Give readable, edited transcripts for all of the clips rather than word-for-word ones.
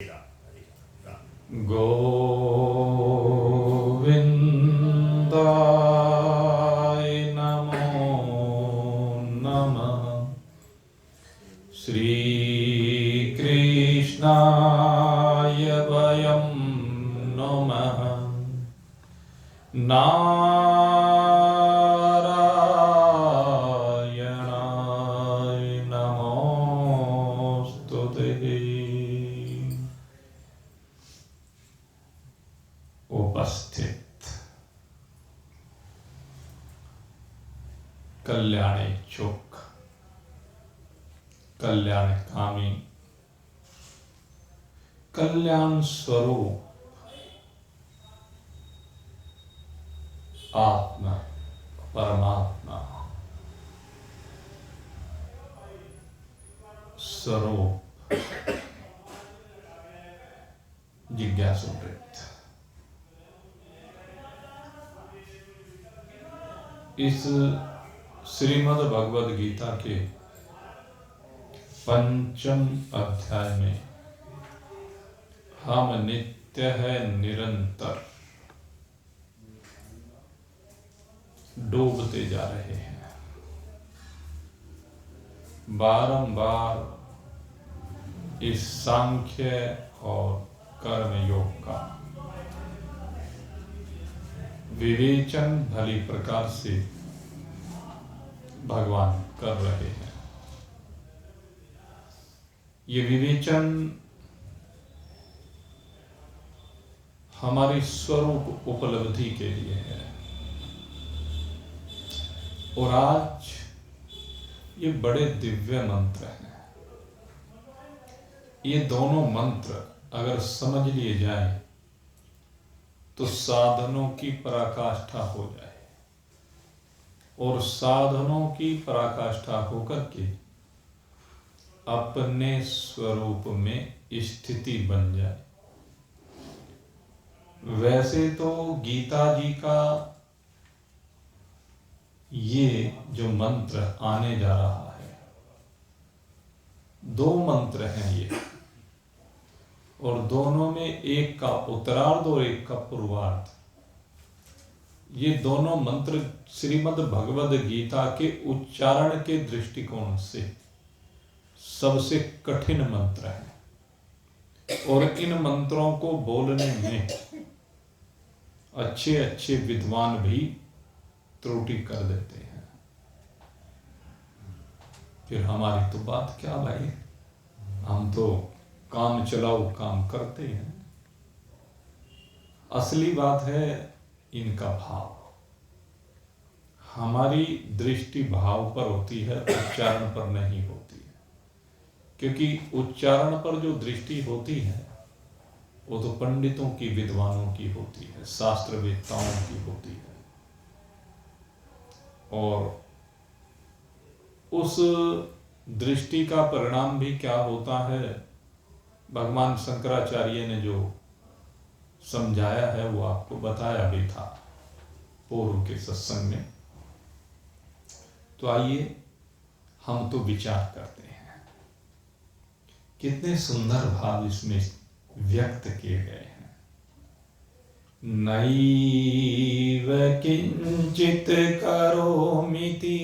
गोविन्दाय नमो नमः। श्रीकृष्णाय वयं नमः। नारायणाय नमोस्तुते। उपस्थित कल्याणेच्छुक, कल्याणकामी, कल्याण स्वरूप आत्मा परमात्मा स्वरूप जिज्ञासुवृत्त, इस श्रीमद् भगवद गीता के पंचम अध्याय में हम नित्य है निरंतर डूबते जा रहे हैं। बारंबार इस सांख्य और कर्म योग का विवेचन भली प्रकार से भगवान कर रहे हैं। ये विवेचन हमारी स्वरूप उपलब्धि के लिए है। और आज ये बड़े दिव्य मंत्र हैं। ये दोनों मंत्र अगर समझ लिए जाए तो साधनों की पराकाष्ठा हो जाए, और साधनों की पराकाष्ठा होकर के अपने स्वरूप में स्थिति बन जाए। वैसे तो गीता जी का ये जो मंत्र आने जा रहा है, दो मंत्र हैं ये, और दोनों में एक का उत्तरार्ध और एक का पूर्वार्ध। ये दोनों मंत्र श्रीमद् भगवद गीता के उच्चारण के दृष्टिकोण से सबसे कठिन मंत्र हैं, और इन मंत्रों को बोलने में अच्छे अच्छे विद्वान भी त्रुटि कर देते हैं। फिर हमारी तो बात क्या भाई, हम तो काम चलाओ काम करते हैं। असली बात है इनका भाव। हमारी दृष्टि भाव पर होती है, उच्चारण पर नहीं होती है। क्योंकि उच्चारण पर जो दृष्टि होती है वो तो पंडितों की, विद्वानों की होती है, शास्त्रवेत्ताओं की होती है। और उस दृष्टि का परिणाम भी क्या होता है, भगवान शंकराचार्य ने जो समझाया है वो आपको बताया भी था पूर्व के सत्संग में। तो आइए हम तो विचार करते हैं, कितने सुंदर भाव इसमें व्यक्त किए गए हैं। नैव किंचित करोमीति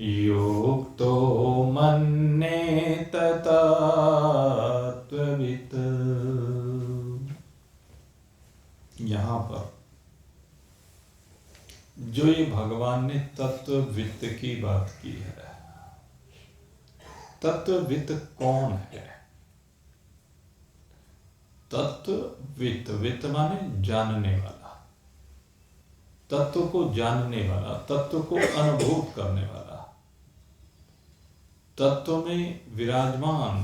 युक्तो मन्येत तत्त्ववित्। यहां पर जो ये भगवान ने तत्त्ववित् की बात की है, तत्त्ववित् कौन है? तत्त्ववित्, वित्त माने जानने वाला, तत्व को जानने वाला, तत्व को अनुभव करने वाला, तत्व में विराजमान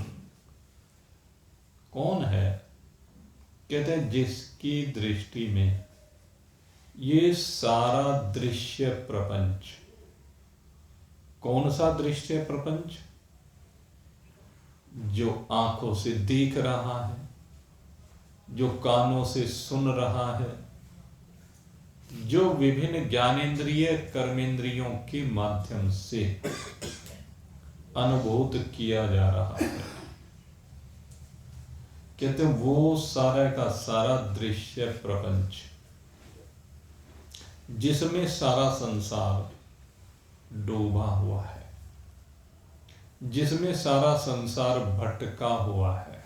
कौन है? कहते हैं जिसकी दृष्टि में ये सारा दृश्य प्रपंच, कौन सा दृश्य प्रपंच? जो आंखों से देख रहा है, जो कानों से सुन रहा है, जो विभिन्न ज्ञानेंद्रिय कर्मेंद्रियों के माध्यम से अनुभूत किया जा रहा है। कहते हैं वो सारा का सारा दृश्य प्रपंच जिसमें सारा संसार डूबा हुआ है, जिसमें सारा संसार भटका हुआ है।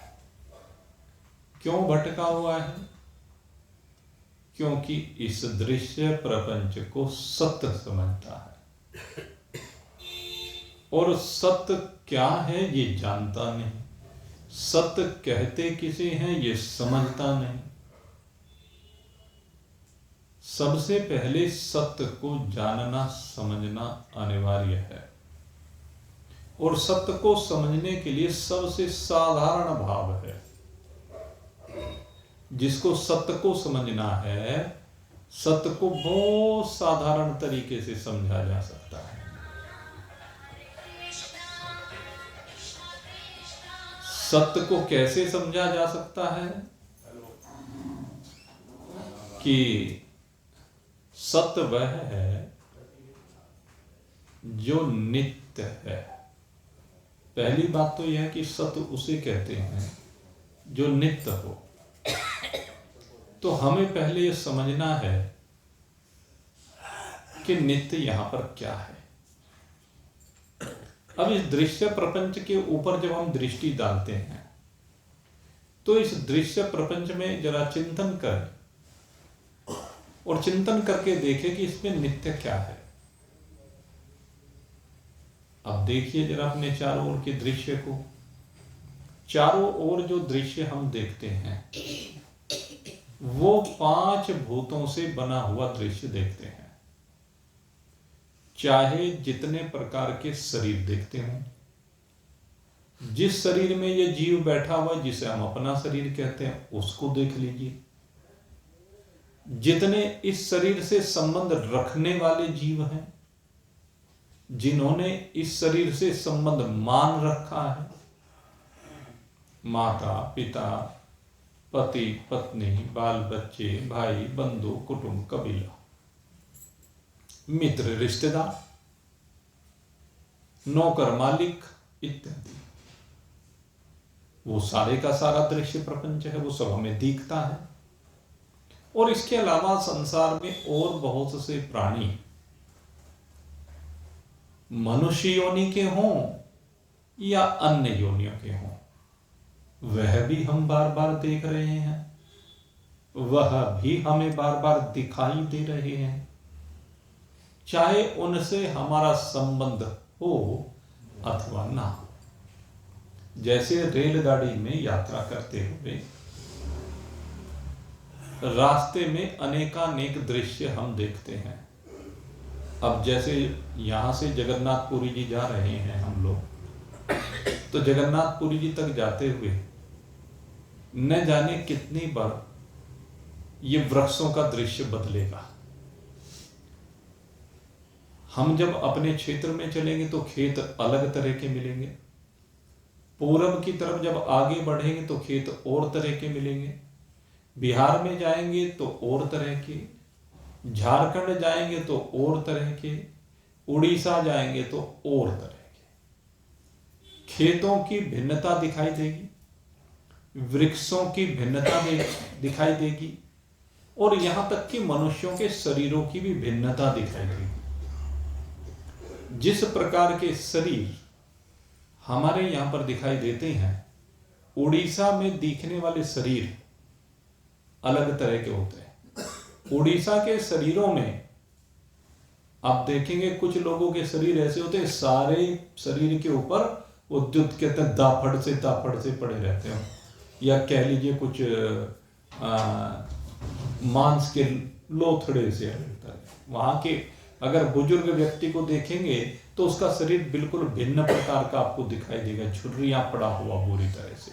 क्यों भटका हुआ है? क्योंकि इस दृश्य प्रपंच को सत्य समझता है, और सत्य क्या है ये जानता नहीं। सत्य कहते किसे हैं ये समझता नहीं। सबसे पहले सत्य को जानना समझना अनिवार्य है, और सत्य को समझने के लिए सबसे साधारण भाव है। जिसको सत्य को समझना है, सत्य को बहुत साधारण तरीके से समझा जा सकता है। सत्य को कैसे समझा जा सकता है? कि सत्य वह है जो नित्य है। पहली बात तो यह है कि सत्य उसे कहते हैं जो नित्य हो। तो हमें पहले यह समझना है कि नित्य यहां पर क्या है। अब इस दृश्य प्रपंच के ऊपर जब हम दृष्टि डालते हैं तो इस दृश्य प्रपंच में जरा चिंतन करें और चिंतन करके देखें कि इसमें नित्य क्या है। अब देखिए जरा अपने चारों ओर के दृश्य को। चारों ओर जो दृश्य हम देखते हैं वो 5 भूतों से बना हुआ दृश्य देखते हैं। चाहे जितने प्रकार के शरीर देखते हों, जिस शरीर में ये जीव बैठा हुआ जिसे हम अपना शरीर कहते हैं उसको देख लीजिए। जितने इस शरीर से संबंध रखने वाले जीव हैं, जिन्होंने इस शरीर से संबंध मान रखा है, माता पिता पति पत्नी बाल बच्चे भाई बंधु कुटुंब कबीला मित्र रिश्तेदार नौकर मालिक इत्यादि, वो सारे का सारा दृश्य प्रपंच है, वो सब हमें दिखता है। और इसके अलावा संसार में और बहुत से प्राणी मनुष्य योनि के हों या अन्य योनियों के हों, वह भी हम बार बार देख रहे हैं, वह भी हमें बार बार दिखाई दे रहे हैं। चाहे उनसे हमारा संबंध हो अथवा ना हो। जैसे रेलगाड़ी में यात्रा करते हुए रास्ते में अनेकानेक दृश्य हम देखते हैं। अब जैसे यहां से जगन्नाथपुरी जी जा रहे हैं हम लोग, तो जगन्नाथपुरी जी तक जाते हुए न जाने कितनी बार ये वृक्षों का दृश्य बदलेगा। हम जब अपने क्षेत्र में चलेंगे तो खेत अलग तरह के मिलेंगे, पूरब की तरफ जब आगे बढ़ेंगे तो खेत और तरह के मिलेंगे, बिहार में जाएंगे तो और तरह के, झारखंड जाएंगे तो और तरह के, उड़ीसा जाएंगे तो और तरह के। खेतों की भिन्नता दिखाई देगी, वृक्षों की भिन्नता दिखाई देगी, और यहां तक कि मनुष्यों के शरीरों की भी भिन्नता दिखाई देगी। जिस प्रकार के शरीर हमारे यहां पर दिखाई देते हैं, उड़ीसा में दिखने वाले शरीर अलग तरह के होते हैं। उड़ीसा के शरीरों में आप देखेंगे कुछ लोगों के शरीर ऐसे होते हैं, सारे शरीर के ऊपर वो विद्युत कहते हैं दाफड़ से पड़े रहते हो, या कह लीजिए कुछ मांस के लोथड़े से। वहां के अगर बुजुर्ग व्यक्ति को देखेंगे तो उसका शरीर बिल्कुल भिन्न प्रकार का आपको दिखाई देगा, झुर्रियां पड़ा हुआ पूरी तरह से,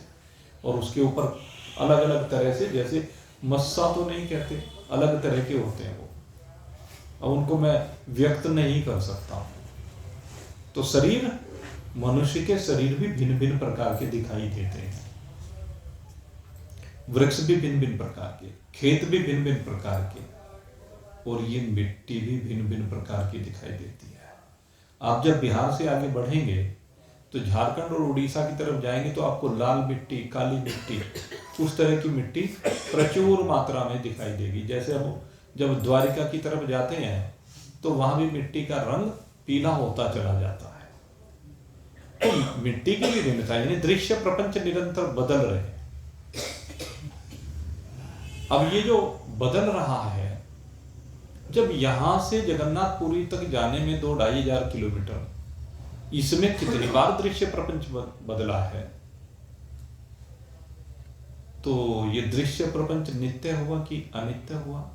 और उसके ऊपर अलग अलग तरह से, जैसे मस्सा तो नहीं कहते, अलग तरह के होते हैं वो, अब उनको मैं व्यक्त नहीं कर सकता हूं। तो शरीर, मनुष्य के शरीर भी भिन्न भिन्न प्रकार के दिखाई देते हैं, वृक्ष भी भिन्न भिन्न प्रकार के, खेत भी भिन्न भिन्न प्रकार के, और ये मिट्टी भी भिन्न भिन्न प्रकार की दिखाई देती है। आप जब बिहार से आगे बढ़ेंगे तो झारखंड और उड़ीसा की तरफ जाएंगे तो आपको लाल मिट्टी, काली मिट्टी, उस तरह की मिट्टी प्रचुर मात्रा में दिखाई देगी। जैसे हम जब द्वारिका की तरफ जाते हैं तो वहां भी मिट्टी का रंग पीला होता चला जाता है। तो मिट्टी की भी भिन्नता, यानी दृश्य प्रपंच निरंतर बदल रहे हैं। अब ये जो बदल रहा है, जब यहां से जगन्नाथपुरी तक जाने में 2-2.5 किलोमीटर, इसमें कितनी बार दृश्य प्रपंच बदला है। तो ये दृश्य प्रपंच नित्य हुआ कि अनित्य हुआ,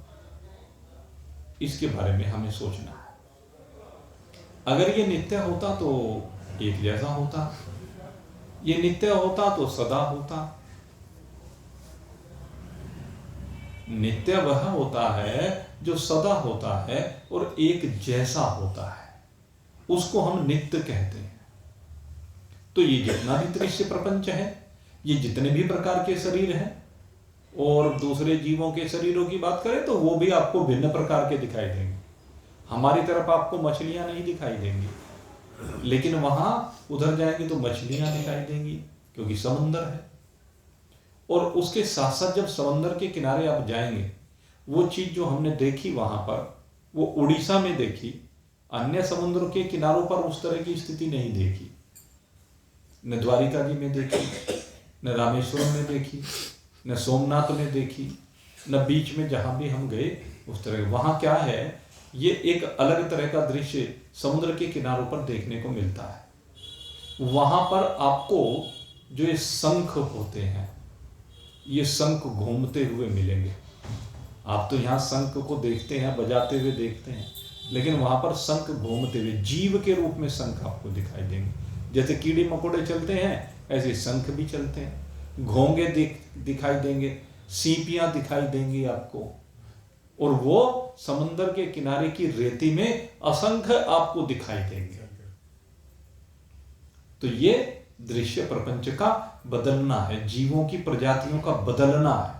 इसके बारे में हमें सोचना है। अगर ये नित्य होता तो एक जैसा होता, ये नित्य होता तो सदा होता। नित्य वह होता है जो सदा होता है और एक जैसा होता है, उसको हम नित्य कहते हैं। तो ये जितना भी दृश्य प्रपंच है, ये जितने भी प्रकार के शरीर हैं, और दूसरे जीवों के शरीरों की बात करें तो वो भी आपको भिन्न प्रकार के दिखाई देंगे। हमारी तरफ आपको मछलियां नहीं दिखाई देंगी, लेकिन वहां उधर जाएंगे तो मछलियां दिखाई देंगी, क्योंकि समुद्र है। और उसके साथ साथ जब समुद्र के किनारे आप जाएंगे, वो चीज जो हमने देखी वहां पर, वो उड़ीसा में देखी, अन्य समुद्र के किनारों पर उस तरह की स्थिति नहीं देखी। न द्वारिका जी में देखी, न रामेश्वरम में देखी, न सोमनाथ में देखी, न बीच में जहां भी हम गए उस तरह। वहां क्या है, ये एक अलग तरह का दृश्य समुद्र के किनारों पर देखने को मिलता है। वहां पर आपको जो ये शंख होते हैं, ये शंख घूमते हुए मिलेंगे। आप तो यहाँ शंख को देखते हैं, बजाते हुए देखते हैं, लेकिन वहां पर शंख घूमते हुए जीव के रूप में शंख आपको दिखाई देंगे। जैसे कीड़े मकोड़े चलते हैं, ऐसे शंख भी चलते हैं। घोंगे दिखाई देंगे, सीपियां दिखाई देंगी आपको, और वो समंदर के किनारे की रेती में असंख्य आपको दिखाई देंगे। तो ये दृश्य प्रपंच का बदलना है, जीवों की प्रजातियों का बदलना है।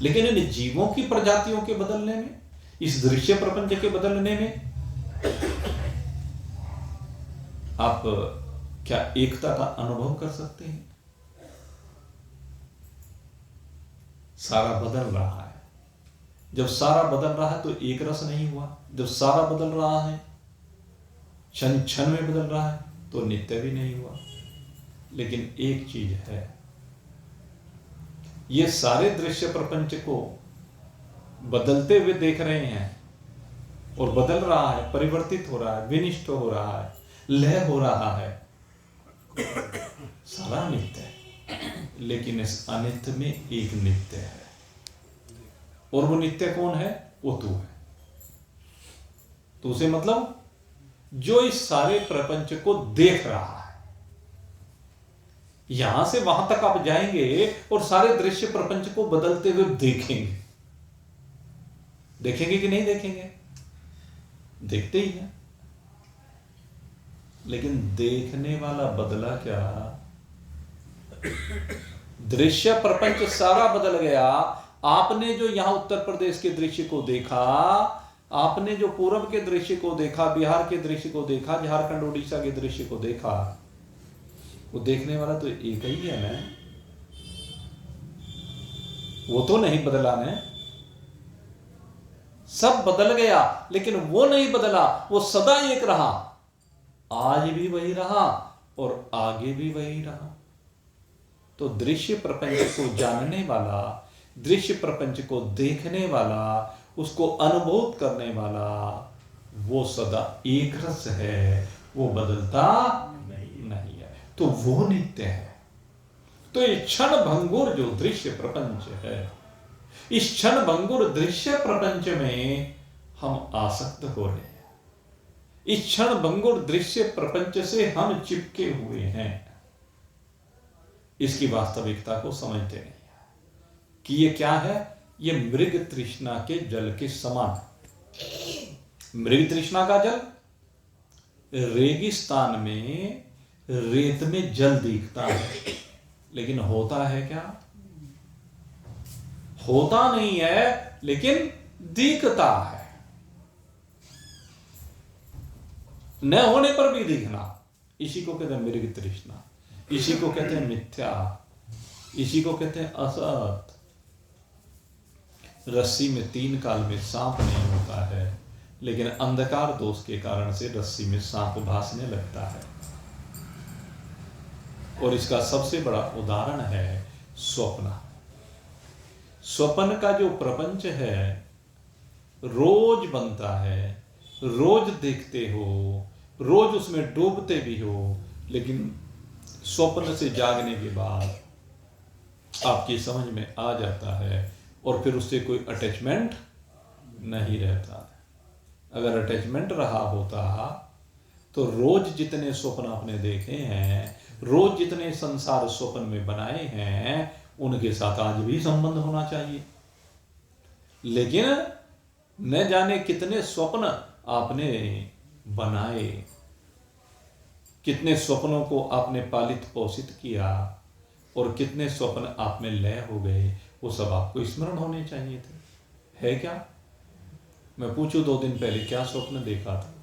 लेकिन इन जीवों की प्रजातियों के बदलने में, इस दृश्य प्रपंच के बदलने में आप क्या एकता का अनुभव कर सकते हैं? सारा बदल रहा है। जब सारा बदल रहा है तो एक रस नहीं हुआ। जब सारा बदल रहा है, क्षण क्षण में बदल रहा है, तो नित्य भी नहीं हुआ। लेकिन एक चीज है, ये सारे दृश्य प्रपंच को बदलते हुए देख रहे हैं, और बदल रहा है, परिवर्तित हो रहा है, विनिष्ट हो रहा है, लय हो रहा है। सारा नित्य है, लेकिन इस अनित्य में एक नित्य है, और वो नित्य कौन है? वो तू है। तो उसे मतलब जो इस सारे प्रपंच को देख रहा है। यहां से वहां तक आप जाएंगे और सारे दृश्य प्रपंच को बदलते हुए देखेंगे। देखेंगे कि नहीं देखेंगे? देखते ही हैं। लेकिन देखने वाला बदला क्या? दृश्य प्रपंच सारा बदल गया। आपने जो यहां उत्तर प्रदेश के दृश्य को देखा, आपने जो पूर्व के दृश्य को देखा, बिहार के दृश्य को देखा, झारखंड उड़ीसा के दृश्य को देखा, वो देखने वाला तो एक ही है ना। वो तो नहीं बदला ना। सब बदल गया, लेकिन वो नहीं बदला, वो सदा एक रहा। आज भी वही रहा और आगे भी वही रहा। तो दृश्य प्रपंच को जानने वाला, दृश्य प्रपंच को देखने वाला, उसको अनुभव करने वाला, वो सदा एक रस है, वो बदलता नहीं है। तो वो नित्य है। तो ये क्षण भंगुर जो दृश्य प्रपंच है, इस क्षण भंगुर दृश्य प्रपंच में हम आसक्त हो रहे हैं। इस क्षण भंगुर दृश्य प्रपंच से हम चिपके हुए हैं। इसकी वास्तविकता को समझते नहीं कि ये क्या है। ये मृग तृष्णा के जल के समान। मृग तृष्णा का जल, रेगिस्तान में रेत में जल दिखता है, लेकिन होता है क्या? होता नहीं है, लेकिन दिखता है। न होने पर भी दिखना, इसी को कहते हैं मृग तृष्णा, इसी को कहते हैं मिथ्या, इसी को कहते हैं असत। रस्सी में 3 काल में सांप नहीं होता है, लेकिन अंधकार दोष के कारण से रस्सी में सांप भासने लगता है। और इसका सबसे बड़ा उदाहरण है स्वप्न। स्वप्न का जो प्रपंच है रोज बनता है, रोज देखते हो, रोज उसमें डूबते भी हो, लेकिन स्वप्न से जागने के बाद आपकी समझ में आ जाता है और फिर उससे कोई अटैचमेंट नहीं रहता। अगर अटैचमेंट रहा होता तो रोज जितने स्वप्न आपने देखे हैं, रोज जितने संसार स्वप्न में बनाए हैं, उनके साथ आज भी संबंध होना चाहिए। लेकिन न जाने कितने स्वप्न आपने बनाए, कितने स्वप्नों को आपने पालित पोषित किया और कितने स्वप्न आप में लय हो गए, वो सब आपको स्मरण होने चाहिए थे। है क्या? मैं पूछूं 2 दिन पहले क्या स्वप्न देखा था?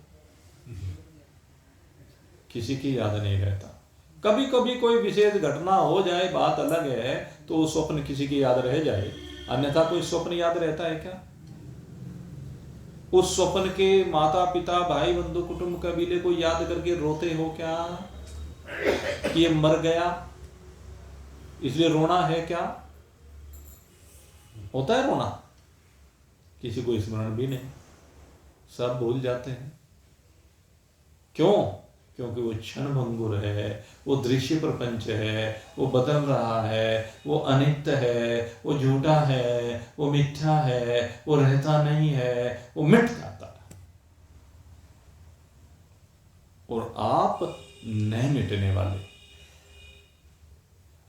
किसी की याद नहीं रहता। कभी कभी कोई विशेष घटना हो जाए, बात अलग है, तो वो स्वप्न किसी की याद रह जाए, अन्यथा कोई स्वप्न याद रहता है क्या? उस स्वप्न के माता पिता भाई बंधु कुटुंब कबीले को याद करके रोते हो क्या कि ये मर गया इसलिए रोना है क्या? होता है रोना? किसी को स्मरण भी नहीं, सब भूल जाते हैं। क्यों? क्योंकि वो क्षण भंगुर है, वो दृश्य प्रपंच है, वो बदल रहा है, वो अनित्य है, वो झूठा है, वो मिथ्या है, वो रहता नहीं है, वो मिट जाता है। और आप नहीं मिटने वाले।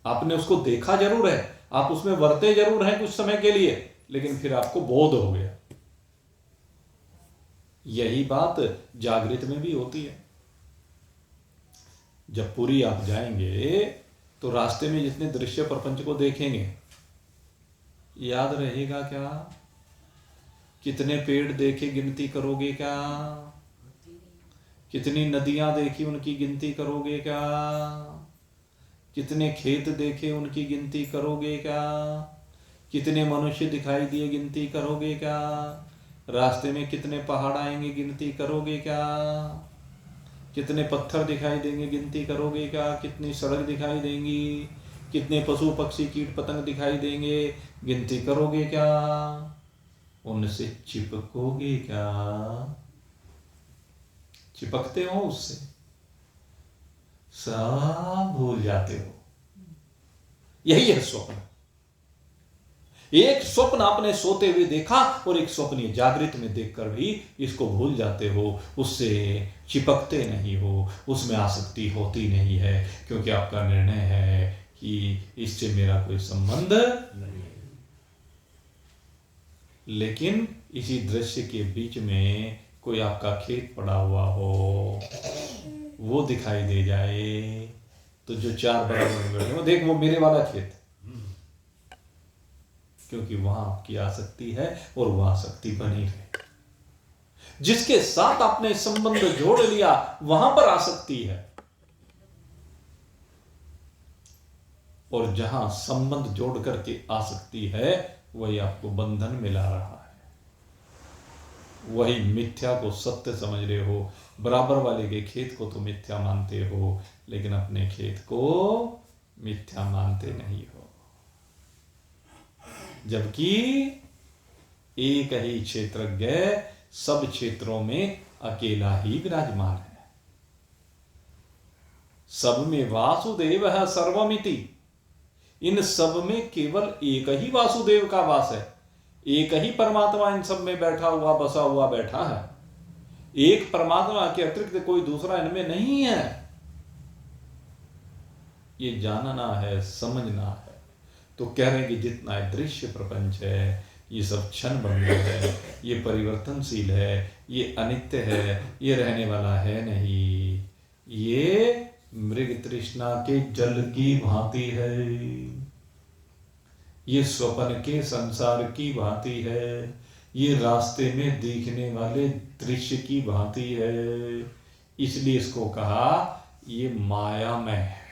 आपने उसको देखा जरूर है, आप उसमें वर्ते जरूर हैं कुछ समय के लिए, लेकिन फिर आपको बोध हो गया। यही बात जागृत में भी होती है। जब पुरी आप जाएंगे तो रास्ते में जितने दृश्य प्रपंच को देखेंगे, याद रहेगा क्या? कितने पेड़ देखे गिनती करोगे क्या? कितनी नदियां देखी उनकी गिनती करोगे क्या? कितने खेत देखे उनकी गिनती करोगे क्या? कितने मनुष्य दिखाई दिए गिनती करोगे क्या? रास्ते में कितने पहाड़ आएंगे गिनती करोगे क्या? कितने पत्थर दिखाई देंगे गिनती करोगे क्या? कितनी सड़क दिखाई देंगी? कितने पशु पक्षी कीट पतंग दिखाई देंगे गिनती करोगे क्या? उनसे चिपकोगे क्या? चिपकते हो उससे? सब भूल जाते हो। यही है स्वप्न। एक स्वप्न आपने सोते हुए देखा और एक स्वप्न ये जागृत में देखकर भी इसको भूल जाते हो, उससे चिपकते नहीं हो, उसमें आसक्ति होती नहीं है, क्योंकि आपका निर्णय है कि इससे मेरा कोई संबंध नहीं है। लेकिन इसी दृश्य के बीच में कोई आपका खेत पड़ा हुआ हो, वो दिखाई दे जाए, तो जो 4 बराबर वो देख, वो मेरे वाला खेत, क्योंकि वहां आपकी आसक्ति है और वह आसक्ति बनी रहे। जिसके साथ आपने संबंध जोड़ लिया वहां पर आसक्ति है, और जहां संबंध जोड़ करके आसक्ति है वही आपको बंधन मिला रहा है। वही मिथ्या को सत्य समझ रहे हो। बराबर वाले के खेत को तो मिथ्या मानते हो, लेकिन अपने खेत को मिथ्या मानते नहीं हो। जबकि एक ही क्षेत्रज्ञ सब क्षेत्रों में अकेला ही विराजमान है। सब में वासुदेव है सर्वमिति। इन सब में केवल एक ही वासुदेव का वास है, एक ही परमात्मा इन सब में बैठा हुआ बसा हुआ बैठा है। एक परमात्मा के अतिरिक्त कोई दूसरा इनमें नहीं है। ये जानना है, समझना है। तो कह रहे हैं कि जितना दृश्य प्रपंच है ये सब क्षण भंगुर है, ये परिवर्तनशील है, ये अनित्य है, ये रहने वाला है नहीं। ये मृग तृष्णा के जल की भांति है, ये स्वप्न के संसार की भांति है, ये रास्ते में दिखने वाले दृश्य की भांति है। इसलिए इसको कहा ये मायामय है।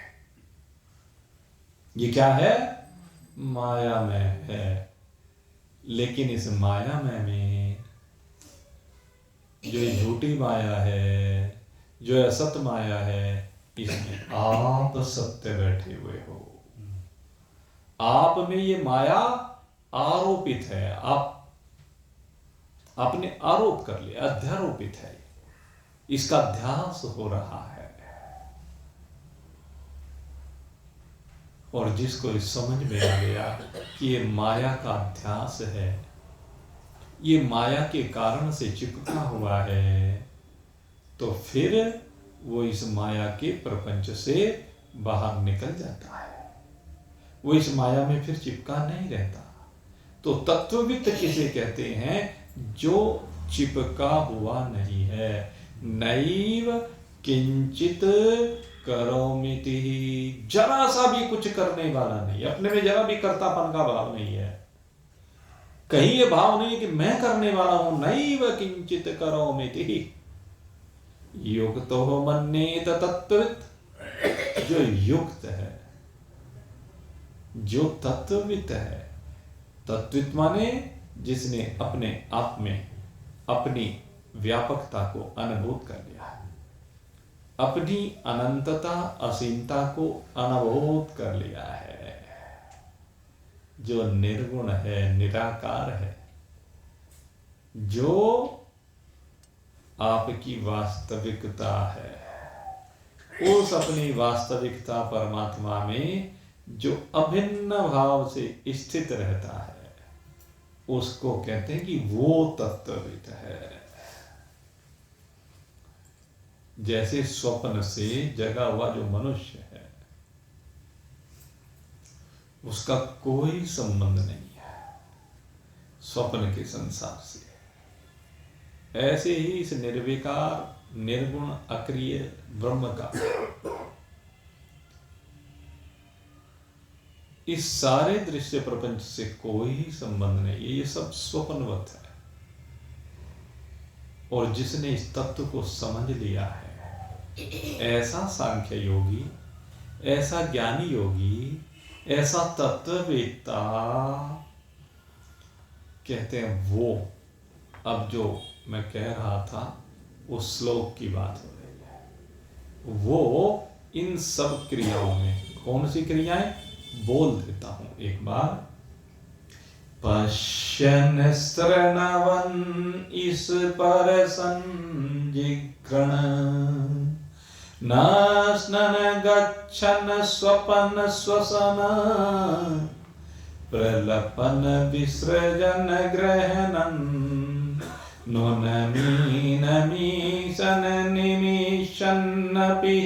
ये क्या है? मायामय है। लेकिन इस मायामय में जो ये झूठी माया है, जो असत माया है, इसमें आप सत्य बैठे हुए हो। आप में ये माया आरोपित है। आपने आरोप कर लिया, अध्यारोपित है। इसका अध्यास हो रहा है। और जिसको इस समझ में आ गया कि ये माया का अध्यास है, ये माया के कारण से चिपका हुआ है, तो फिर वो इस माया के प्रपंच से बाहर निकल जाता है। वो इस माया में फिर चिपका नहीं रहता। तो तत्ववित्त किसे कहते हैं? जो चिपका हुआ नहीं है। नैव किंचित करोमिति, जरा सा भी कुछ करने वाला नहीं, अपने में जरा भी कर्तापन का भाव नहीं है। कहीं ये भाव नहीं है कि मैं करने वाला हूं। नैव किंचित करोमिति युक्तो मन्येत तत्त्ववित्, जो युक्त है, जो तत्ववित् है। तत्वित माने जिसने अपने आप में अपनी व्यापकता को अनुभूत कर लिया है, अपनी अनंतता असीमता को अनुभूत कर लिया है, जो निर्गुण है, निराकार है, जो आपकी वास्तविकता है। उस अपनी वास्तविकता परमात्मा में जो अभिन्न भाव से स्थित रहता है, उसको कहते हैं कि वो तत्वविद है। जैसे स्वप्न से जगा हुआ जो मनुष्य है, उसका कोई संबंध नहीं है स्वप्न के संसार से। ऐसे ही इस निर्विकार निर्गुण अक्रिय ब्रह्म का इस सारे दृश्य प्रपंच से कोई संबंध नहीं है। ये सब स्वप्नवत है। और जिसने इस तत्व को समझ लिया है, ऐसा सांख्य योगी, ऐसा ज्ञानी योगी, ऐसा तत्ववेत्ता, कहते हैं वो, अब जो मैं कह रहा था उस श्लोक की बात हो रही है। वो इन सब क्रियाओं में, कौन सी क्रियाएं? बोल देता हूं एक बार। पश्यन् शृण्वन् इस पर संजिघ्रन्, नश्नन् गच्छन् स्वपन् श्वसन्, प्रलपन् विसृजन् गृह्णन्, नोनमीनमीशन् निमिषन्नपि।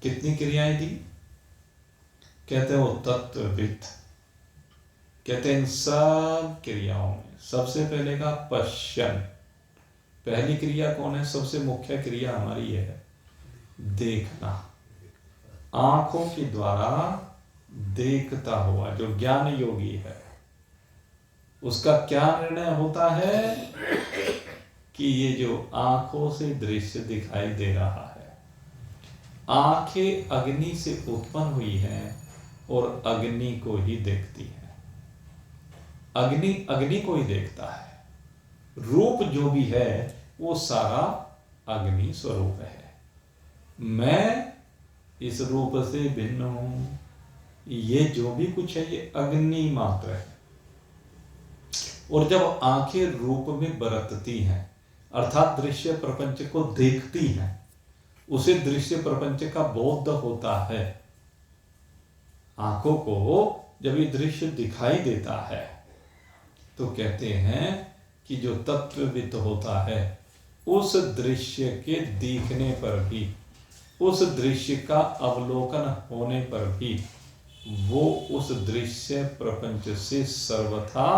कितनी क्रियाएं दी? कहते हैं वो तत्वविद। कहते हैं इन सब क्रियाओं में सबसे पहले का पश्यन। पहली क्रिया कौन है? सबसे मुख्य क्रिया हमारी ये है, देखना। आंखों के द्वारा देखता हुआ जो ज्ञान योगी है, उसका क्या निर्णय होता है कि ये जो आंखों से दृश्य दिखाई दे रहा है, आंखें अग्नि से उत्पन्न हुई हैं और अग्नि को ही देखती है। अग्नि अग्नि को ही देखता है। रूप जो भी है वो सारा अग्नि स्वरूप है। मैं इस रूप से भिन्न हूं। ये जो भी कुछ है ये अग्नि मात्र है। और जब आंखें रूप में बरतती हैं, अर्थात दृश्य प्रपंच को देखती हैं, उसे दृश्य प्रपंच का बोध होता है। आंखों को जब ये दृश्य दिखाई देता है तो कहते हैं कि जो तत्वविद होता है, उस दृश्य के दिखने पर भी, उस दृश्य का अवलोकन होने पर भी, वो उस दृश्य प्रपंच से सर्वथा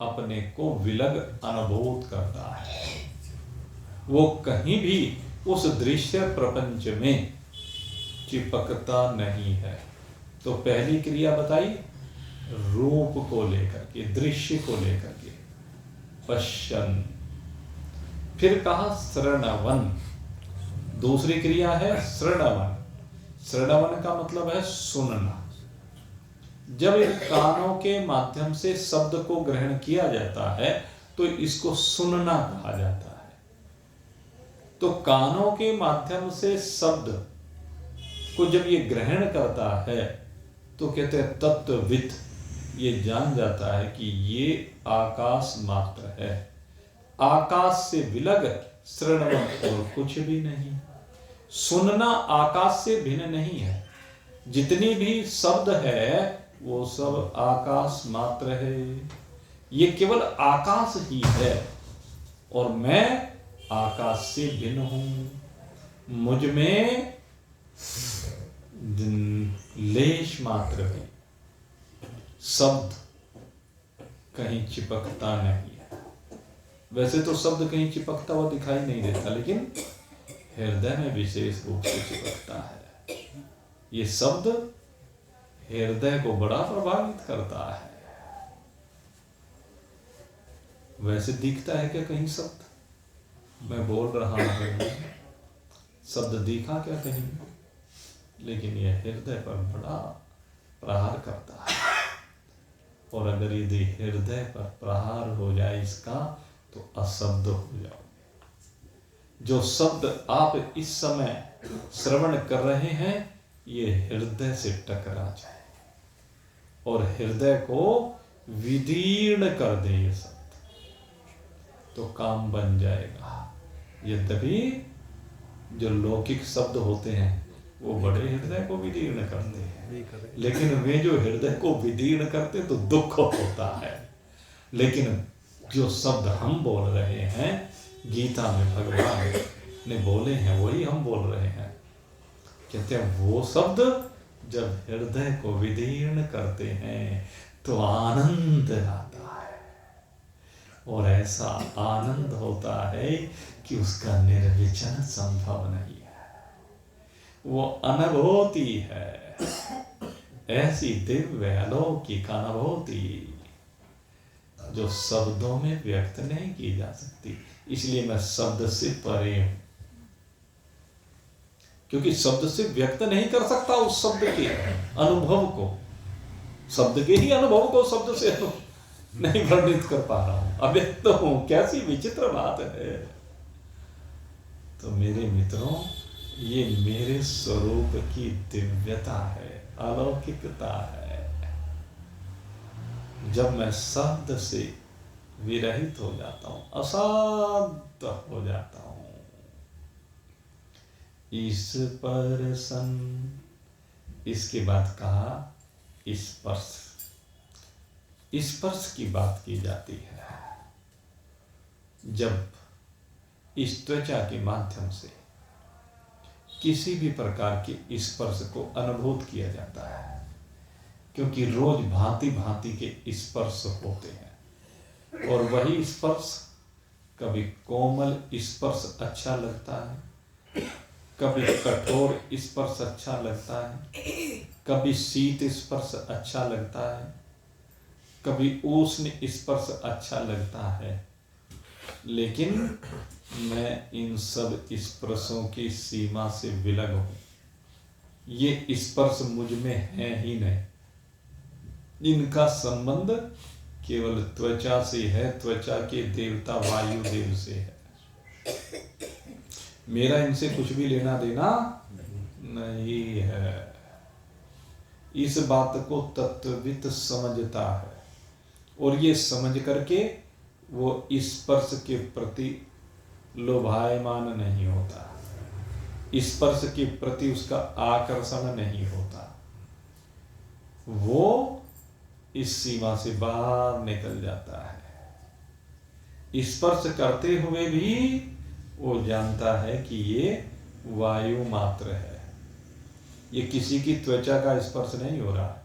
अपने को विलग अनुभूत करता है। वो कहीं भी उस दृश्य प्रपंच में चिपकता नहीं है। तो पहली क्रिया बताई रूप को लेकर के, दृश्य को लेकर के, पश्यन। फिर कहा श्रवण, दूसरी क्रिया है श्रवण। श्रवण का मतलब है सुनना। जब इन कानों के माध्यम से शब्द को ग्रहण किया जाता है तो इसको सुनना कहा जाता है। तो कानों के माध्यम से शब्द को जब ये ग्रहण करता है तो कहते हैं तत्वविद ये जान जाता है कि ये आकाश मात्र है। आकाश से विलग श्रवण और कुछ भी नहीं। सुनना आकाश से भिन्न नहीं है। जितनी भी शब्द है वो सब आकाश मात्र है। ये केवल आकाश ही है और मैं आकाश से भिन्न हूं। मुझ में लेश मात्र भी शब्द कहीं चिपकता नहीं है। वैसे तो शब्द कहीं चिपकता हुआ दिखाई नहीं देता, लेकिन हृदय में विशेष रूप से चिपकता है। ये शब्द हृदय को बड़ा प्रभावित करता है। वैसे दिखता है क्या कहीं शब्द? मैं बोल रहा हूं, शब्द दिखा क्या कहीं? लेकिन यह हृदय पर बड़ा प्रहार करता है। और अगर यदि हृदय पर प्रहार हो जाए इसका तो अशब्द हो जाओगे। जो शब्द आप इस समय श्रवण कर रहे हैं ये हृदय से टकरा जाए और हृदय को विदीर्ण कर दे ये शब्द, तो काम बन जाएगा। यद्यपि जो लौकिक शब्द होते हैं वो बड़े हृदय को विदीर्ण करते हैं, लेकिन वे जो हृदय को विदीर्ण करते तो दुख होता है। लेकिन जो शब्द हम बोल रहे हैं गीता में भगवान ने बोले हैं वही हम बोल रहे हैं। कहते हैं वो शब्द जब हृदय को विदीर्ण करते हैं तो आनंद आता है और ऐसा आनंद होता है कि उसका निर्वचन संभव नहीं है। वो अनुभूति है, ऐसी दिव्य अलौकिक अनुभूति जो शब्दों में व्यक्त नहीं की जा सकती। इसलिए मैं शब्द से परे हूं, क्योंकि शब्द से व्यक्त नहीं कर सकता उस शब्द के अनुभव को। शब्द के ही अनुभव को शब्द से नहीं वर्णित कर पा रहा हूं, अव्यक्त हूं। कैसी विचित्र बात है। तो मेरे मित्रों, ये मेरे स्वरूप की दिव्यता है, अलौकिकता है। जब मैं शब्द से विरहित हो जाता हूं, अशब्द हो जाता हूं। इस परसन, इसके बाद कहा स्पर्श। स्पर्श की बात की जाती है जब इस त्वचा के माध्यम से किसी भी प्रकार के स्पर्श को अनुभूत किया जाता है। क्योंकि रोज भांति भांति के स्पर्श होते हैं और वही स्पर्श, कभी कोमल स्पर्श अच्छा लगता है, कभी कठोर स्पर्श अच्छा लगता है, कभी शीत स्पर्श अच्छा लगता है, कभी उष्ण स्पर्श अच्छा लगता है। लेकिन मैं इन सब स्पर्शों की सीमा से विलग हूं। ये स्पर्श मुझ में है ही नहीं। इनका संबंध केवल त्वचा से है, त्वचा के देवता वायु देव से है। मेरा इनसे कुछ भी लेना देना नहीं है। इस बात को तत्वविद समझता है और ये समझ करके वो स्पर्श के प्रति लोभायमान नहीं होता, स्पर्श के प्रति उसका आकर्षण नहीं होता। वो इस सीमा से बाहर निकल जाता है। स्पर्श करते हुए भी वो जानता है कि ये वायु मात्र है। ये किसी की त्वचा का स्पर्श नहीं हो रहा है,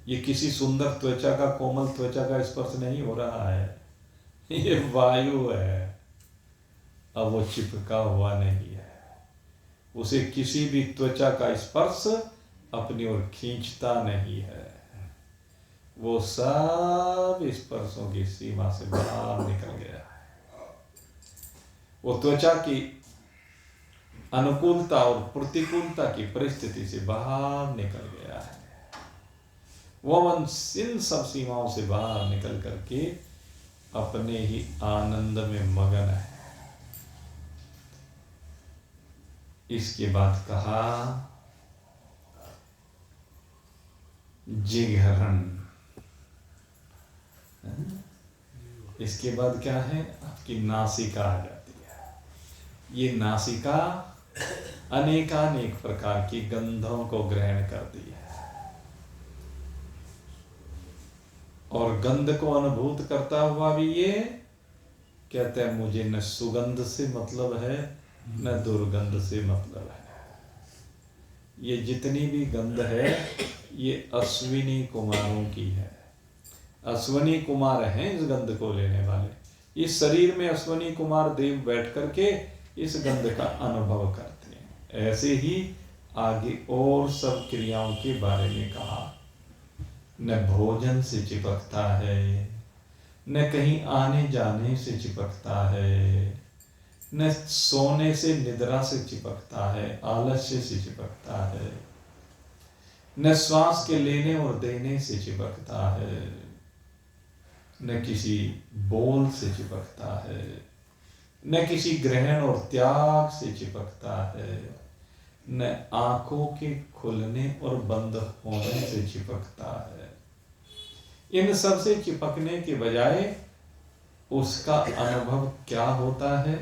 ये किसी सुंदर त्वचा का, कोमल त्वचा का स्पर्श नहीं हो रहा है, ये वायु है। अब वो चिपका हुआ नहीं है, उसे किसी भी त्वचा का स्पर्श अपनी ओर खींचता नहीं है। वो सब स्पर्शों की सीमा से बाहर निकल गया है। वो त्वचा की अनुकूलता और प्रतिकूलता की परिस्थिति से बाहर निकल गया है। वो इन सब सीमाओं से बाहर निकल करके अपने ही आनंद में मगन है। इसके बाद कहा जिघरण। इसके बाद क्या है, आपकी नासिका आ जाती है। ये नासिका अनेकानेक प्रकार की गंधों को ग्रहण करती है और गंध को अनुभूत करता हुआ भी ये कहते हैं मुझे न सुगंध से मतलब है न दुर्गंध से मतलब है। ये जितनी भी गंध है ये अश्विनी कुमारों की है। अश्विनी कुमार हैं इस गंध को लेने वाले। इस शरीर में अश्विनी कुमार देव बैठ करके इस गंध का अनुभव करते हैं। ऐसे ही आगे और सब क्रियाओं के बारे में कहा। न भोजन से चिपकता है, न कहीं आने जाने से चिपकता है, न सोने से निद्रा से चिपकता है, आलस्य से चिपकता है, न श्वास के लेने और देने से चिपकता है, न किसी बोल से चिपकता है, न किसी ग्रहण और त्याग से चिपकता है, न आंखों के खुलने और बंद होने से चिपकता है। इन सब से चिपकने के बजाय उसका अनुभव क्या होता है?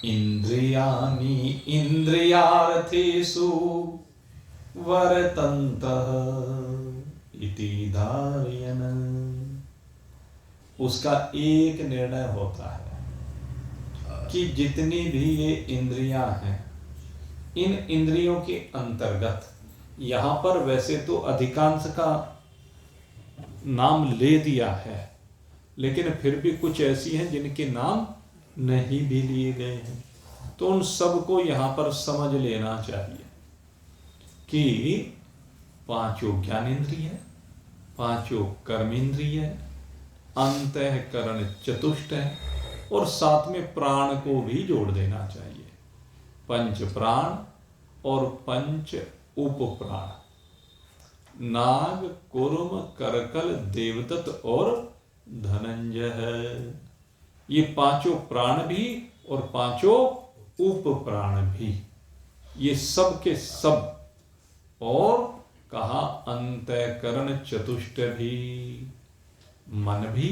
इंद्रियाणि इंद्रियार्थेषु वर्तन्तः इति धारयन्। उसका एक निर्णय होता है कि जितनी भी ये इंद्रियां हैं, इन इंद्रियों के अंतर्गत यहां पर वैसे तो अधिकांश का नाम ले दिया है, लेकिन फिर भी कुछ ऐसी हैं जिनके नाम नहीं भी लिए गए हैं। तो उन सबको यहां पर समझ लेना चाहिए कि पांचों ज्ञानेंद्रिय, पांचों कर्मेंद्रिय, अंतःकरण चतुष्ट है और साथ में प्राण को भी जोड़ देना चाहिए। पंच प्राण और पंच उपप्राण, नाग, कुर्म, करकल, देवदत्त और धनंजय है। ये पांचों प्राण भी और पांचों उप प्राण भी, ये सब के सब। और कहा अंतःकरण चतुष्ट भी, मन भी,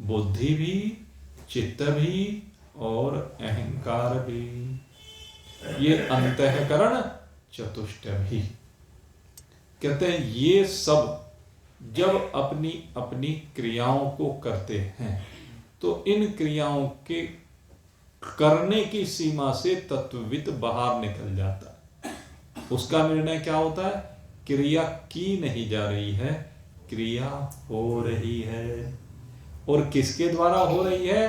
बुद्धि भी, चित्त भी और अहंकार भी। ये अंतःकरण चतुष्ट भी कहते हैं। ये सब जब अपनी अपनी क्रियाओं को करते हैं तो इन क्रियाओं के करने की सीमा से तत्वविद बाहर निकल जाता है। उसका निर्णय क्या होता है? क्रिया की नहीं जा रही है, क्रिया हो रही है। और किसके द्वारा हो रही है?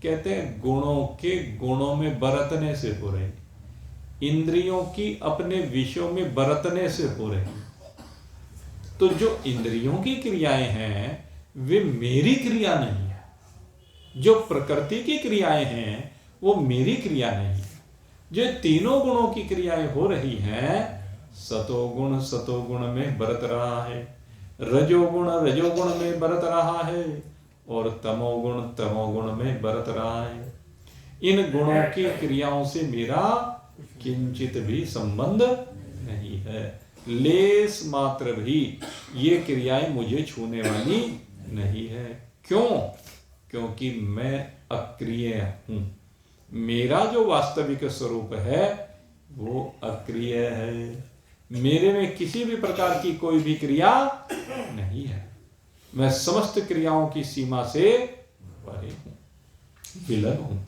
कहते हैं गुणों के गुणों में बरतने से हो रही, इंद्रियों की अपने विषयों में बरतने से हो रही। तो जो इंद्रियों की क्रियाएं हैं वे मेरी क्रिया नहीं है, जो प्रकृति की क्रियाएं हैं वो मेरी क्रिया नहीं है। जो तीनों गुणों की क्रियाएं हो रही हैं, सतोगुण में बरत रहा है, रजोगुण में बरत रहा है और तमोगुण में बरत रहा है। इन गुणों की क्रियाओं से मेरा किंचित भी संबंध नहीं है। लेस मात्र भी ये क्रियाएं मुझे छूने वाली नहीं है। क्यों? क्योंकि मैं अक्रिय हूं। मेरा जो वास्तविक स्वरूप है वो अक्रिय है। मेरे में किसी भी प्रकार की कोई भी क्रिया नहीं है। मैं समस्त क्रियाओं की सीमा से परे हूं, विलग हूं।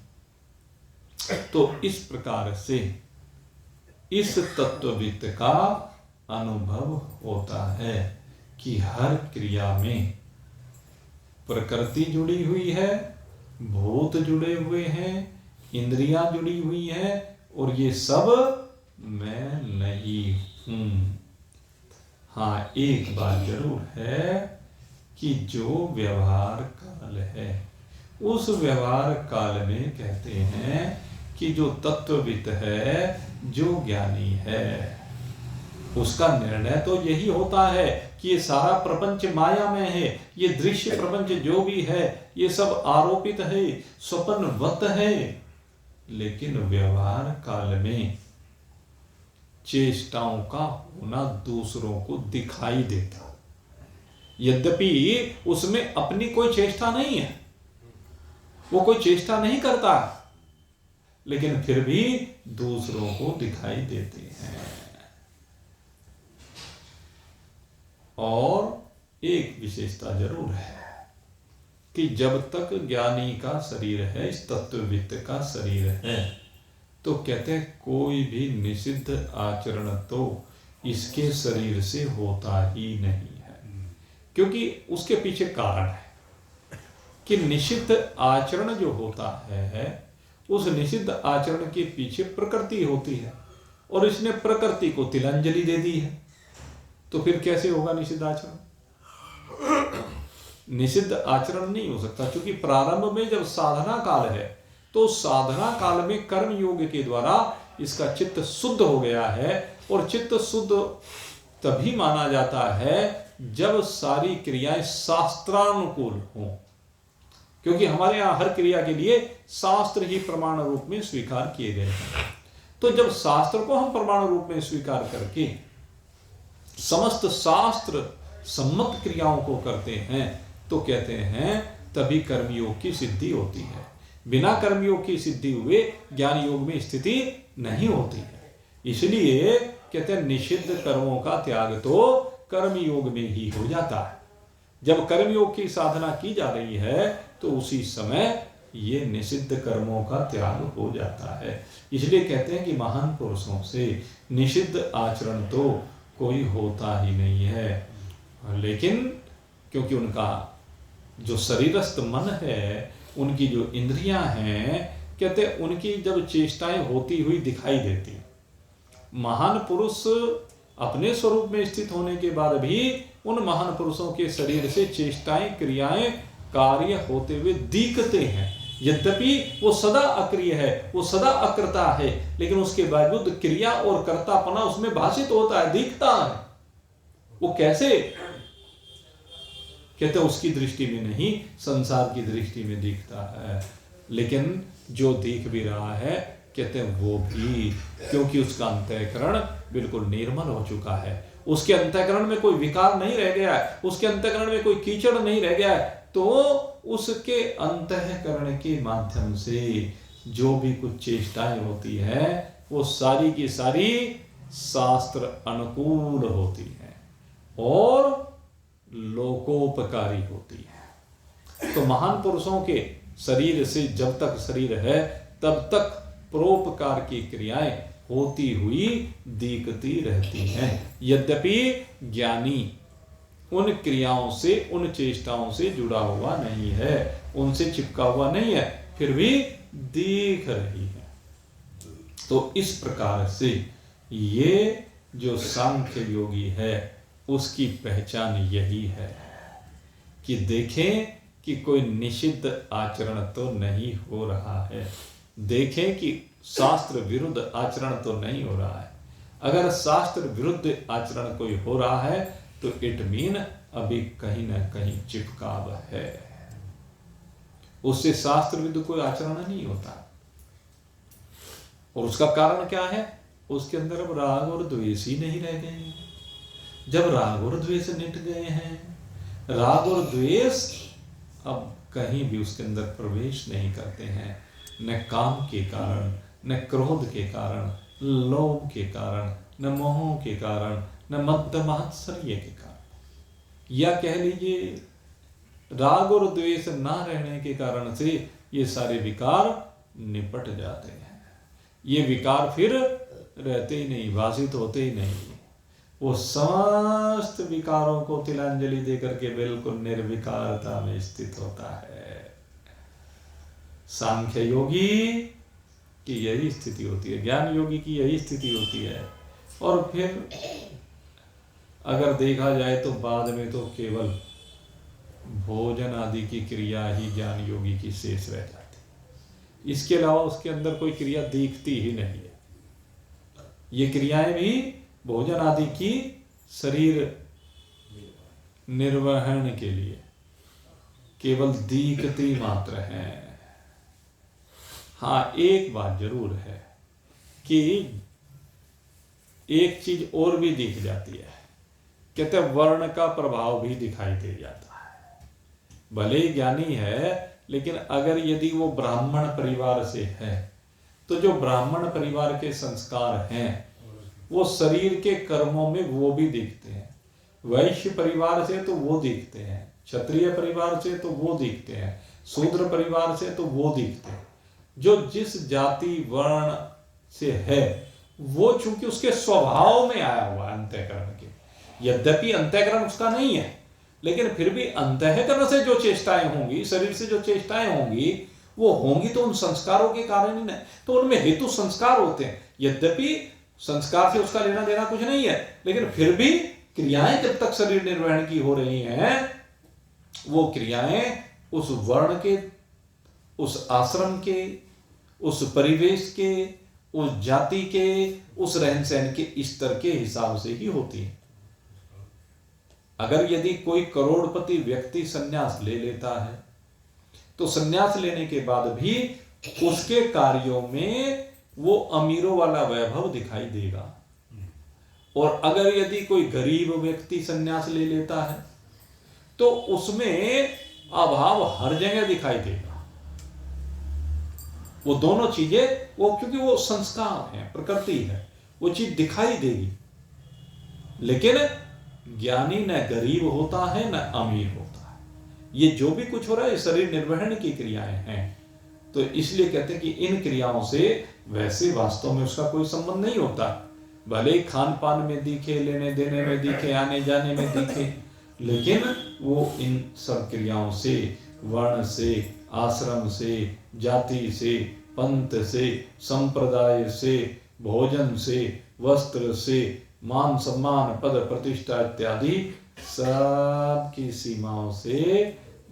तो इस प्रकार से इस तत्वविद का अनुभव होता है कि हर क्रिया में प्रकृति जुड़ी हुई है, भूत जुड़े हुए हैं, इंद्रियां जुड़ी हुई हैं और ये सब मैं नहीं हूं। हाँ, एक बात जरूर है कि जो व्यवहार काल है उस व्यवहार काल में कहते हैं कि जो तत्वविद है, जो ज्ञानी है, उसका निर्णय तो यही होता है कि ये सारा प्रपंच माया में है, ये दृश्य प्रपंच जो भी है ये सब आरोपित है, स्वप्नवत है। लेकिन व्यवहार काल में चेष्टाओं का होना दूसरों को दिखाई देता, यद्यपि उसमें अपनी कोई चेष्टा नहीं है, वो कोई चेष्टा नहीं करता, लेकिन फिर भी दूसरों को दिखाई देते हैं। और एक विशेषता जरूर है कि जब तक ज्ञानी का शरीर है, इस तत्वविद का शरीर है, तो कहते हैं कोई भी निषिद्ध आचरण तो इसके शरीर से होता ही नहीं है, क्योंकि उसके पीछे कारण है कि निषिद्ध आचरण जो होता है, उस निषिद्ध आचरण के पीछे प्रकृति होती है, और इसने प्रकृति को तिलांजलि दे दी है। तो फिर कैसे होगा निषिद्ध आचरण? निषिद्ध आचरण नहीं हो सकता, क्योंकि प्रारंभ में जब साधना काल है, तो साधना काल में कर्म योग के द्वारा इसका चित्त शुद्ध हो गया है, और चित्त शुद्ध तभी माना जाता है जब सारी क्रियाएं शास्त्रानुकूल हों, क्योंकि हमारे यहाँ हर क्रिया के लिए शास्त्र ही प्रमाण रूप में स्वीकार किए गए हैं। तो जब शास्त्र को हम प्रमाण रूप में स्वीकार करके समस्त शास्त्र सम्मत क्रियाओं को करते हैं, तो कहते हैं तभी कर्मयोग की सिद्धि होती है। बिना कर्मयोग की सिद्धि हुए ज्ञान योग में स्थिति नहीं होती है। इसलिए कहते हैं निषिद्ध कर्मों का त्याग तो कर्मयोग में ही हो जाता है। जब कर्मयोग की साधना की जा रही है, तो उसी समय ये निषिद्ध कर्मों का त्याग हो जाता है। इसलिए कहते हैं कि महान पुरुषों से निषिद्ध आचरण तो कोई होता ही नहीं है, लेकिन क्योंकि उनका जो शरीरस्थ मन है, उनकी जो इंद्रियां हैं, कहते हैं उनकी जब चेष्टाएं होती हुई दिखाई देती। महान पुरुष अपने स्वरूप में स्थित होने के बाद भी उन महान पुरुषों के शरीर से चेष्टाएं, क्रियाएं, कार्य होते हुए दिखते हैं। यद्यपि वो सदा अक्रिय है, वो सदा अकर्ता है, लेकिन उसके बावजूद क्रिया और कर्तापना उसमें भाषित होता है, दिखता है। वो कैसे? कहते हैं उसकी दृष्टि में नहीं, संसार की दृष्टि में दिखता है। लेकिन जो दिख भी रहा है, कहते हैं वो भी क्योंकि उसका अंतःकरण बिल्कुल निर्मल हो चुका है, उसके अंतःकरण में कोई विकार नहीं रह गया है, उसके अंतःकरण में कोई कीचड़ नहीं रह गया है, तो उसके अंतःकरण के माध्यम से जो भी कुछ चेष्टाएं होती है, वो सारी की सारी शास्त्र अनुकूल होती है और लोकोपकारी होती है। तो महान पुरुषों के शरीर से जब तक शरीर है, तब तक परोपकार की क्रियाएं होती हुई दिखती रहती हैं। यद्यपि ज्ञानी उन क्रियाओं से, उन चेष्टाओं से जुड़ा हुआ नहीं है, उनसे चिपका हुआ नहीं है, फिर भी दिख रही है। तो इस प्रकार से ये जो सांख्य योगी है, उसकी पहचान यही है कि देखें कि कोई निषिद्ध आचरण तो नहीं हो रहा है, देखें कि शास्त्र विरुद्ध आचरण तो नहीं हो रहा है। अगर शास्त्र विरुद्ध आचरण कोई हो रहा है, तो इट मीन अभी कहीं ना कहीं चिपकाव है, उससे शास्त्र विरुद्ध कोई आचरण नहीं होता। और उसका कारण क्या है? उसके अंदर अब राग और द्वेष ही नहीं रह गए हैं। जब राग और द्वेष मिट गए हैं, राग और द्वेष अब कहीं भी उसके अंदर प्रवेश नहीं करते हैं, न काम के कारण, न क्रोध के कारण, लोभ के कारण, न मोह के कारण, न मद्द मात्सर्य के कारण, या कह लीजिए राग और द्वेष ना रहने के कारण से ये सारे विकार निपट जाते हैं। ये विकार फिर रहते ही नहीं, भाषित होते ही नहीं, वो समस्त विकारों को तिलांजलि देकर के बिल्कुल निर्विकारता में स्थित होता है। सांख्य योगी की यही स्थिति होती है, ज्ञान योगी की यही स्थिति होती है। और फिर अगर देखा जाए तो बाद में तो केवल भोजन आदि की क्रिया ही ज्ञान योगी की शेष रह जाती। इसके अलावा उसके अंदर कोई क्रिया दिखती ही नहीं है। ये क्रियाएं भी भोजन आदि की शरीर निर्वहन के लिए केवल दिखती मात्र हैं। हाँ, एक बात जरूर है कि एक चीज और भी दिख जाती है, कहते वर्ण का प्रभाव भी दिखाई दे जाता है। भले ही ज्ञानी है, लेकिन अगर यदि वो ब्राह्मण परिवार से है तो जो ब्राह्मण परिवार के संस्कार हैं वो शरीर के कर्मों में वो भी दिखते हैं। वैश्य परिवार से तो वो दिखते हैं, क्षत्रिय परिवार से तो वो दिखते हैं, शूद्र परिवार से तो वो दिखते हैं। जो जिस जाति वर्ण से है वो चूंकि उसके स्वभाव में आया हुआ अंतःकरण के, यद्यपि अंतःकरण उसका नहीं है, लेकिन फिर भी अंतःकरण से जो चेष्टाएं होंगी, शरीर से जो चेष्टाएं होंगी, वो होंगी तो उन संस्कारों के कारण ही नहीं। तो उनमें हेतु संस्कार होते हैं। यद्यपि संस्कार से उसका लेना देना कुछ नहीं है, लेकिन फिर भी क्रियाएं जब तक शरीर निर्वहन की हो रही हैं, वो क्रियाएं उस वर्ण के, उस आश्रम के, उस परिवेश के, उस जाति के, उस रहन सहन के स्तर के हिसाब से ही होती है। अगर यदि कोई करोड़पति व्यक्ति संन्यास ले लेता है तो संन्यास लेने के बाद भी उसके कार्यों में वो अमीरों वाला वैभव दिखाई देगा। और अगर यदि कोई गरीब व्यक्ति संन्यास ले लेता है तो उसमें अभाव हर जगह दिखाई देगा। वो दोनों चीजें, वो क्योंकि वो संस्कार है, प्रकृति है, वो चीज दिखाई देगी। लेकिन ज्ञानी न गरीब होता है न अमीर होता है। ये जो भी कुछ हो रहा है शरीर निर्वहन की क्रियाएं हैं। तो इसलिए कहते हैं कि इन क्रियाओं से वैसे वास्तव में उसका कोई संबंध नहीं होता। भले खान पान में दिखे, लेने देने में दिखे, आने जाने में दिखे, लेकिन वो इन सब क्रियाओं से, वर्ण से, आश्रम से, जाति से, पंथ से, संप्रदाय से, भोजन से, वस्त्र से, मान सम्मान, पद प्रतिष्ठा इत्यादि सब की सीमाओं से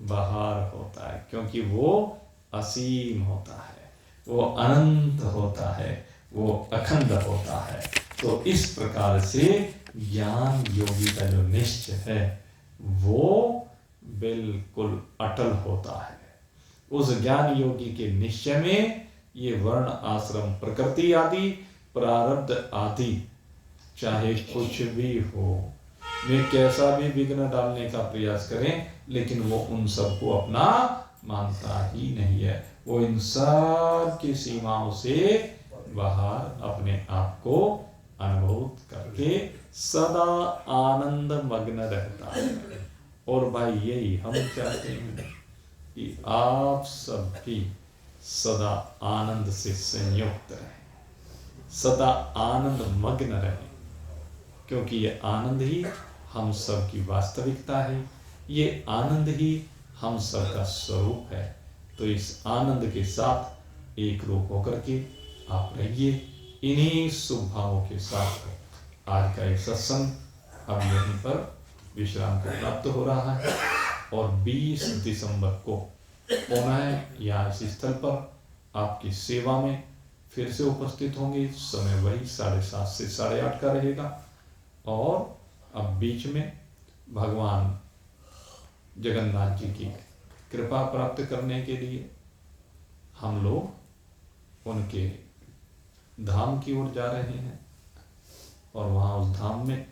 बाहर होता है, क्योंकि वो असीम होता है, वो अनंत होता है, वो अखंड होता है। तो इस प्रकार से ज्ञान योगी का जो निश्चय है वो बिल्कुल अटल होता है। उस ज्ञान योगी के निश्चय में ये वर्ण, आश्रम, प्रकृति आदि, प्रारब्ध आदि चाहे कुछ भी हो, वे कैसा भी विघ्न डालने का प्रयास करें, लेकिन वो उन सबको अपना मानता ही नहीं है। वो इन सब की सीमाओं से बाहर अपने आप को अनुभव करके सदा आनंद मग्न रहता है। और भाई यही हम चाहते हैं कि आप सब भी सदा आनंद से संयुक्त रहें, सदा आनंद मग्न रहें, क्योंकि ये आनंद ही हम सब की वास्तविकता है, ये आनंद ही हम सब का स्वरूप है। तो इस आनंद के साथ एक रूप होकर के आप रहिए। इन्हीं शुभ भावों के साथ आज का एक सत्संग अब यहीं पर विश्राम को प्राप्त हो रहा है और 20 दिसंबर को पुनः यहाँ इस स्थल पर आपकी सेवा में फिर से उपस्थित होंगे। समय वही 7:30 से 8:30 का रहेगा। और अब बीच में भगवान जगन्नाथ जी की कृपा प्राप्त करने के लिए हम लोग उनके धाम की ओर जा रहे हैं और वहाँ उस धाम में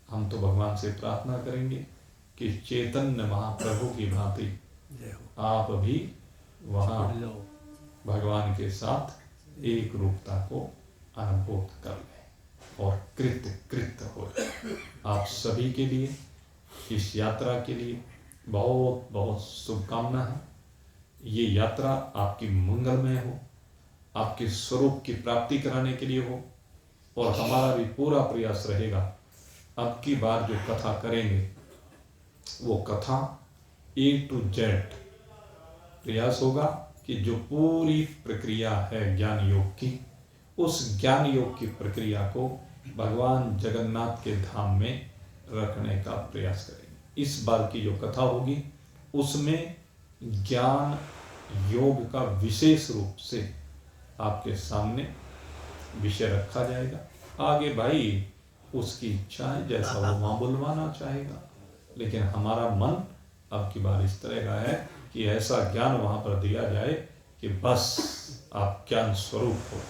हम तो भगवान से प्रार्थना करेंगे कि चैतन्य महाप्रभु की भांति आप भी वहाँ भगवान के साथ एक रूपता को अनुभव कर लें और कृत हो। आप सभी के लिए इस यात्रा के लिए बहुत बहुत शुभकामना है। ये यात्रा आपकी मंगलमय हो, आपके स्वरूप की प्राप्ति कराने के लिए हो। और हमारा भी पूरा प्रयास रहेगा, अब की बार जो कथा करेंगे वो कथा A to Z प्रयास होगा कि जो पूरी प्रक्रिया है ज्ञान योग की, उस ज्ञान योग की प्रक्रिया को भगवान जगन्नाथ के धाम में रखने का प्रयास करेंगे। इस बार की जो कथा होगी उसमें ज्ञान योग का विशेष रूप से आपके सामने विषय रखा जाएगा। आगे भाई उसकी इच्छा है, जैसा वो वहाँ बुलवाना चाहेगा, लेकिन हमारा मन अब की बार इस तरह का है कि ऐसा ज्ञान वहाँ पर दिया जाए कि बस आप ज्ञान स्वरूप हो।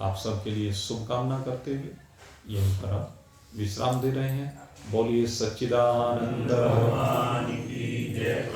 आप सबके लिए शुभकामना करते हुए यहीं पर हम विश्राम दे रहे हैं। बोलिए सच्चिदानंद भगवान की जय।